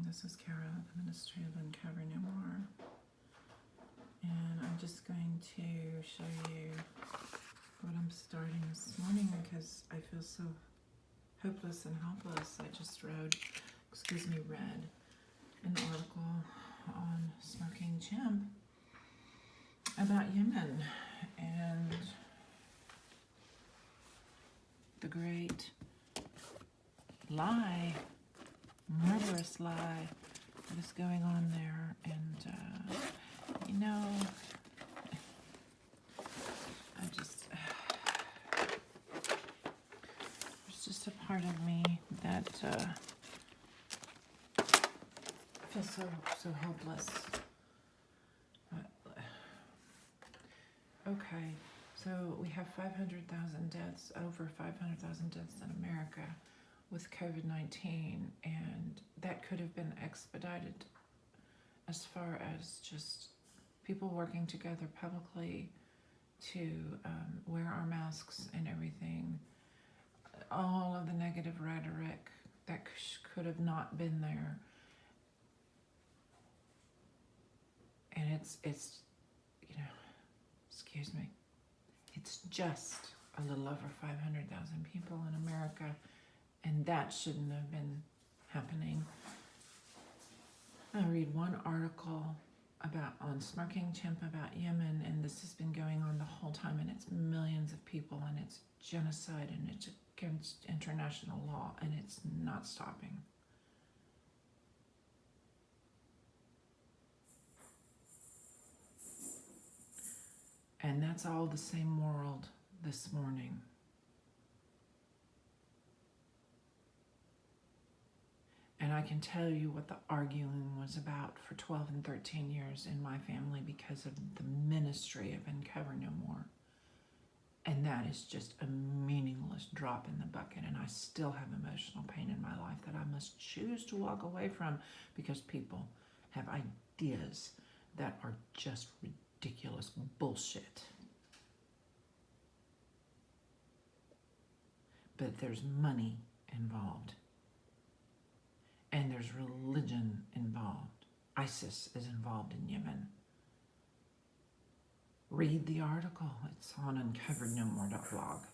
This is Kara, the Ministry of Uncover No More. And I'm just going to show you what I'm starting this morning because I feel so hopeless and helpless. I just read an article on Smoking Chimp about Yemen and the great lie, murderous lie that is going on there. And there's just a part of me that feels so helpless. Okay, so we have 500,000 deaths, over 500,000 deaths in America with COVID-19, and that could have been expedited as far as just people working together publicly to wear our masks and everything. All of the negative rhetoric that could have not been there. And it's excuse me, it's just a little over 500,000 people in America, and that shouldn't have been happening. I read one article on Smoking Chimp about Yemen, and this has been going on the whole time, and it's millions of people, and it's genocide, and it's against international law, and it's not stopping. And that's all the same world this morning. And I can tell you what the arguing was about for 12 and 13 years in my family because of the ministry of Uncover No More. And that is just a meaningless drop in the bucket. And I still have emotional pain in my life that I must choose to walk away from because people have ideas that are just ridiculous bullshit. But there's money involved. And there's religion involved. ISIS is involved in Yemen. Read the article. It's on uncoverednomore.blog.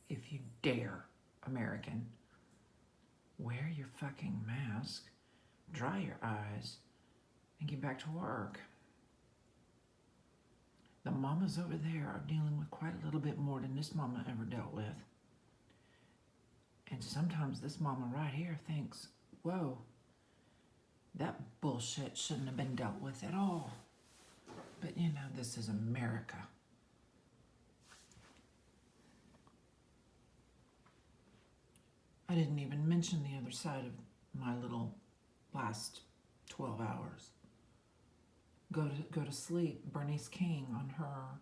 If you dare, American, wear your fucking mask, dry your eyes, and get back to work. The mamas over there are dealing with quite a little bit more than this mama ever dealt with. And sometimes this mama right here thinks, whoa, that bullshit shouldn't have been dealt with at all. But this is America. I didn't even mention the other side of my little last 12 hours. Go to sleep. Bernice King on her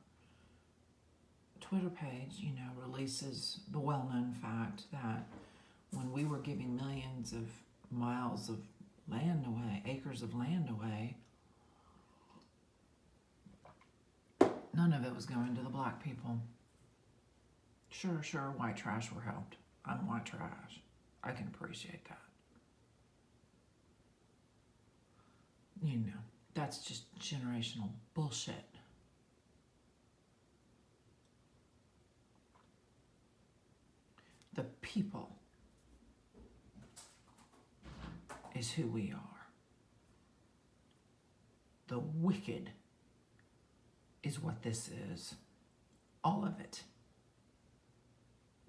Twitter page, releases the well-known fact that when we were giving millions of miles of land away, acres of land away, none of it was going to the black people. Sure, white trash were helped. I'm white trash. I can appreciate that. That's just generational bullshit. The people is who we are. The wicked is what this is. All of it.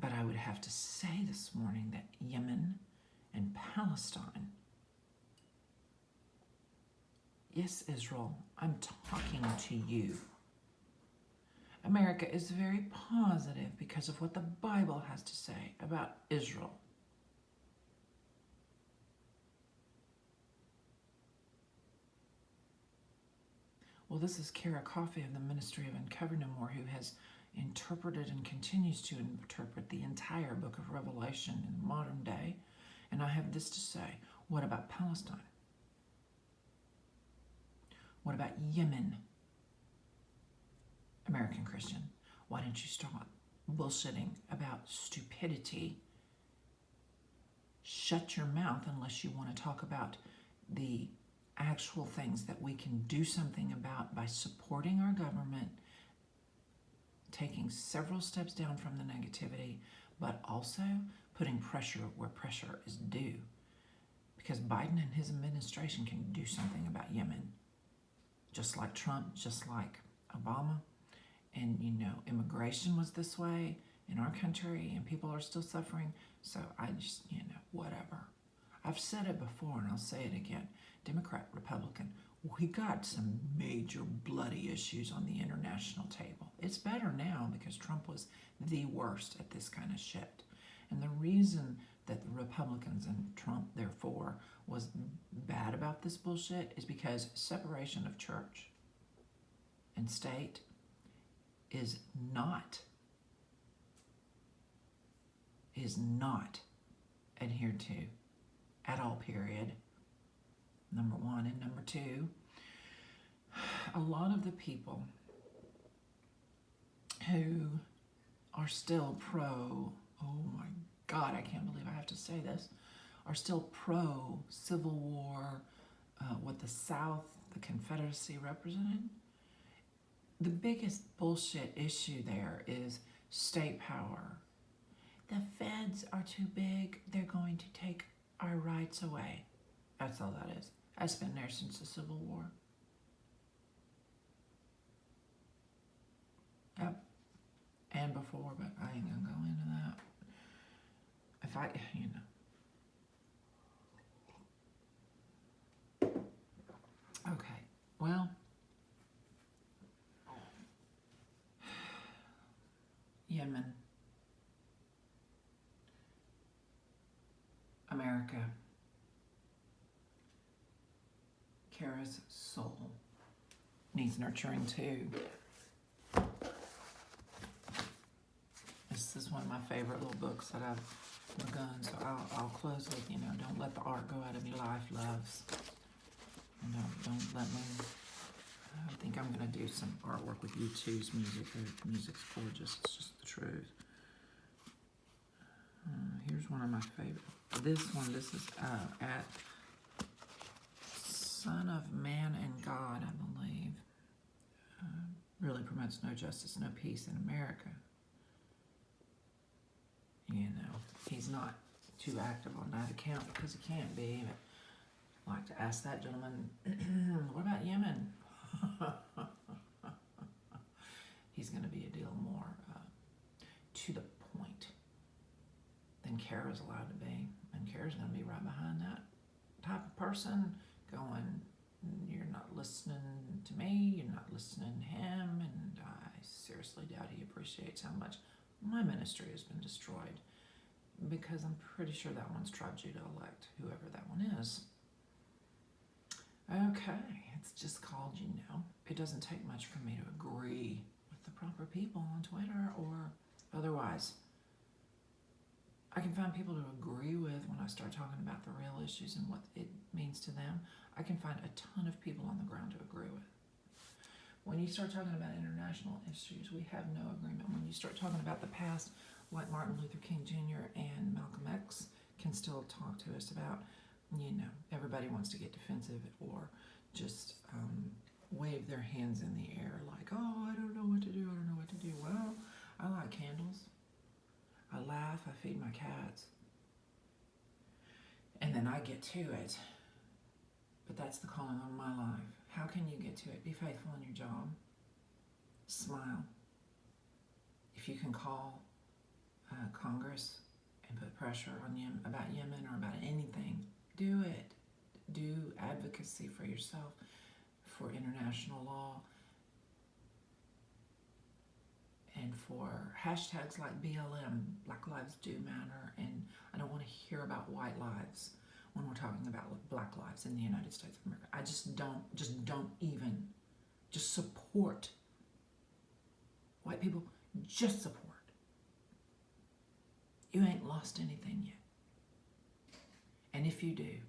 But I would have to say this morning that Yemen and Palestine, yes, Israel, I'm talking to you. America is very positive because of what the Bible has to say about Israel. Well, this is Beaty-Coffey of the Ministry of Uncover No More, who has interpreted and continues to interpret the entire book of Revelation in the modern day. And I have this to say. What about Palestine? What about Yemen? American Christian, why don't you stop bullshitting about stupidity? Shut your mouth unless you want to talk about the actual things that we can do something about by supporting our government, taking several steps down from the negativity, but also putting pressure where pressure is due. Because Biden and his administration can do something about Yemen, just like Trump, just like Obama. And immigration was this way in our country, and people are still suffering. So I just, whatever. I've said it before, and I'll say it again. Democrat, Republican, we got some major bloody issues on the international table. It's better now because Trump was the worst at this kind of shit. And the reason that the Republicans and Trump, therefore, was bad about this bullshit is because separation of church and state is not adhered to at all, period. Number one. And number two, a lot of the people who are still pro, oh my God, I can't believe I have to say this, are still pro Civil War, what the South, the Confederacy represented. The biggest bullshit issue there is state power. The feds are too big. They're going to take our rights away. That's all that is. That's been there since the Civil War. Yep. And before, but I ain't gonna go into that. If I, Okay, well, Yemen, America, Kara's soul needs nurturing too. This is one of my favorite little books that I've begun, so I'll close with, don't let the art go out of your life, loves. And don't let me, I think I'm going to do some artwork with U2's music. The music's gorgeous, it's just the truth. Here's one of my favorite. This is at Son of Man and God, I believe. Really promotes no justice, no peace in America. He's not too active on that account because he can't be, but I'd like to ask that gentleman, what about Yemen? He's going to be a deal more to the point than Kara's allowed to be. And Kara's going to be right behind that type of person going, you're not listening to me, you're not listening to him, and I seriously doubt he appreciates how much my ministry has been destroyed, because I'm pretty sure that one's tried you to elect whoever that one is. Okay, it's just called, it doesn't take much for me to agree with the proper people on Twitter or otherwise. I can find people to agree with when I start talking about the real issues and what it means to them. I can find a ton of people on the ground to agree with. When you start talking about international issues, we have no agreement. When you start talking about the past, what Martin Luther King Jr. and Malcolm X can still talk to us about, everybody wants to get defensive or just wave their hands in the air like, oh, I don't know what to do, Well, I light candles. I laugh, I feed my cats. And then I get to it. But that's the calling on my life. How can you get to it? Be faithful in your job. Smile. If you can call Congress and put pressure on Yemen, about Yemen or about anything, do it. Do advocacy for yourself, for international law, and for hashtags like BLM, Black Lives Do Matter, and I don't want to hear about white lives when we're talking about black lives in the United States of America. I just don't even, just support. White people, just support. You ain't lost anything yet. And if you do,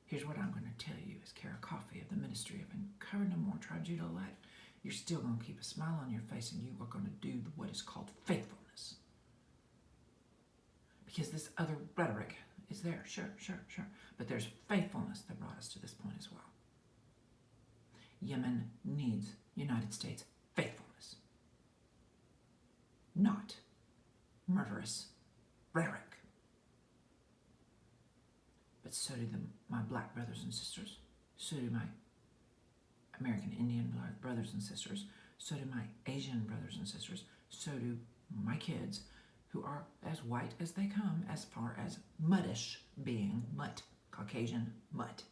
here's what I'm going to tell you as Beaty-Coffey of the Ministry of Encouraging More Tribes you to elect. You're still going to keep a smile on your face, and you are going to do what is called faithfulness. Because this other rhetoric is there, sure. But there's faithfulness that brought us to this point as well. Yemen needs United States faithfulness, not murderous rhetoric. But so do my black brothers and sisters, so do my American Indian brothers and sisters, so do my Asian brothers and sisters, so do my kids, who are as white as they come, as far as muddish being, mutt, Caucasian mutt.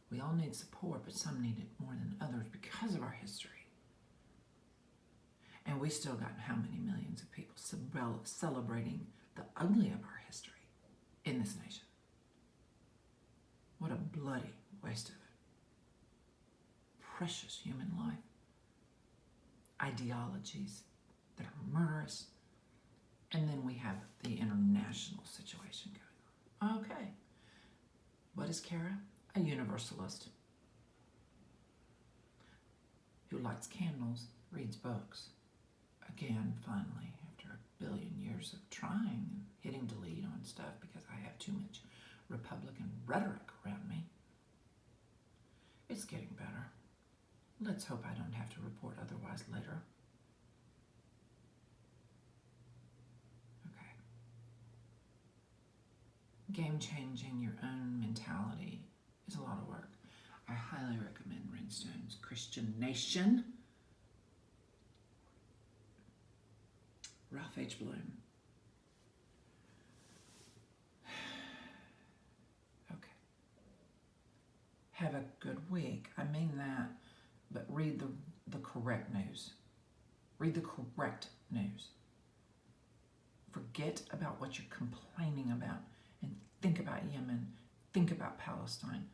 We all need support, but some need it more than others because of our history. And we still got how many millions of people celebrating the ugly of our history in this nation. What a bloody waste of precious human life. Ideologies that are murderous. And then we have the international situation going on. Okay. What is Kara? A universalist who lights candles, reads books. Again, finally, after a billion years of trying and hitting delete on stuff because I have too much Republican rhetoric around me. It's getting better. Let's hope I don't have to report otherwise later. Okay. Game-changing your own mentality is a lot of work. I highly recommend Renstone's Christian Nation. Ralph H. Bloom. Okay. Have a good week. I mean that, but read the correct news. Read the correct news. Forget about what you're complaining about and think about Yemen. Think about Palestine.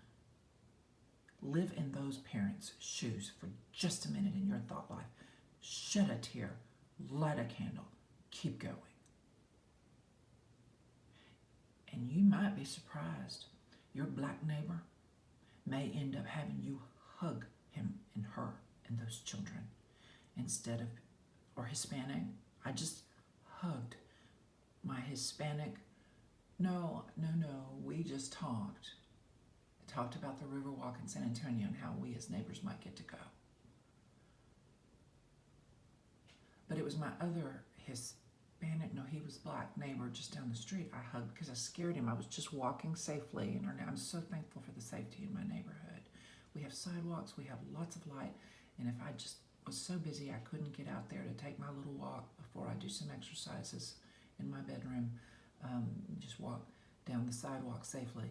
Live in those parents' shoes for just a minute in your thought life. Shed a tear. Light a candle. Keep going. And you might be surprised. Your black neighbor may end up having you hug him and her and those children instead of, or Hispanic. I just hugged my Hispanic. No, we just talked. I talked about the Riverwalk in San Antonio and how we as neighbors might get to go. But it was my other Hispanic, no, he was black neighbor just down the street. I hugged because I scared him. I was just walking safely, and I'm so thankful for the safety in my neighborhood. We have sidewalks, we have lots of light, and if I just was so busy I couldn't get out there to take my little walk before I do some exercises in my bedroom, just walk down the sidewalk safely.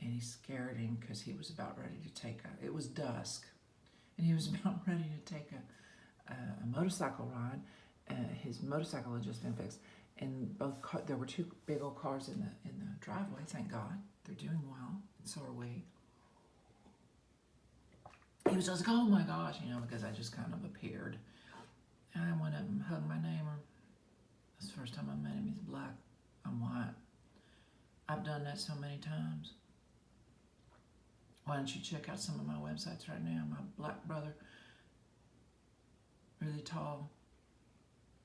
And he scared him because he was about ready to take it was dusk, and he was about ready to take a motorcycle ride. His motorcycle had just been fixed, and there were two big old cars in the driveway. Thank God, they're doing well, and so are we. He was just like, oh my gosh, because I just kind of appeared. And I went up and hugged my neighbor. That's the first time I met him. He's black. I'm white. I've done that so many times. Why don't you check out some of my websites right now? My black brother, really tall,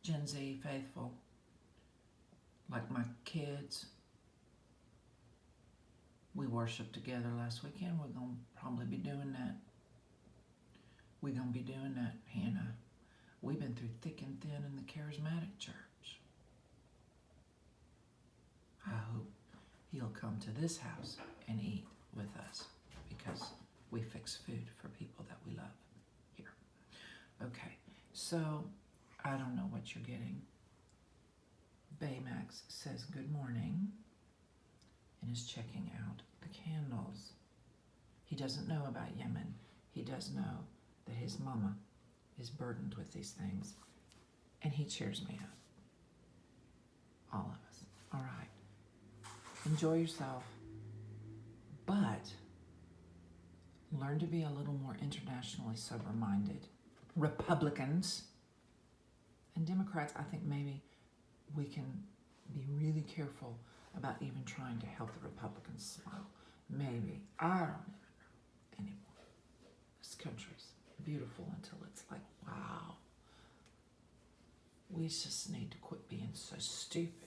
Gen Z, faithful, like my kids. We worshiped together last weekend. We're going to probably be doing that. We're going to be doing that, Hannah. We've been through thick and thin in the charismatic church. I hope he'll come to this house and eat with us because we fix food for people that we love here. Okay, so I don't know what you're getting. Baymax says good morning and is checking out the candles. He doesn't know about Yemen. He does know that his mama is burdened with these things, and he cheers me up. All of us. All right. Enjoy yourself, but learn to be a little more internationally sober-minded. Republicans and Democrats, I think maybe we can be really careful about even trying to help the Republicans smile. Maybe. I don't know anymore. This country's beautiful until it's like, wow. We just need to quit being so stupid.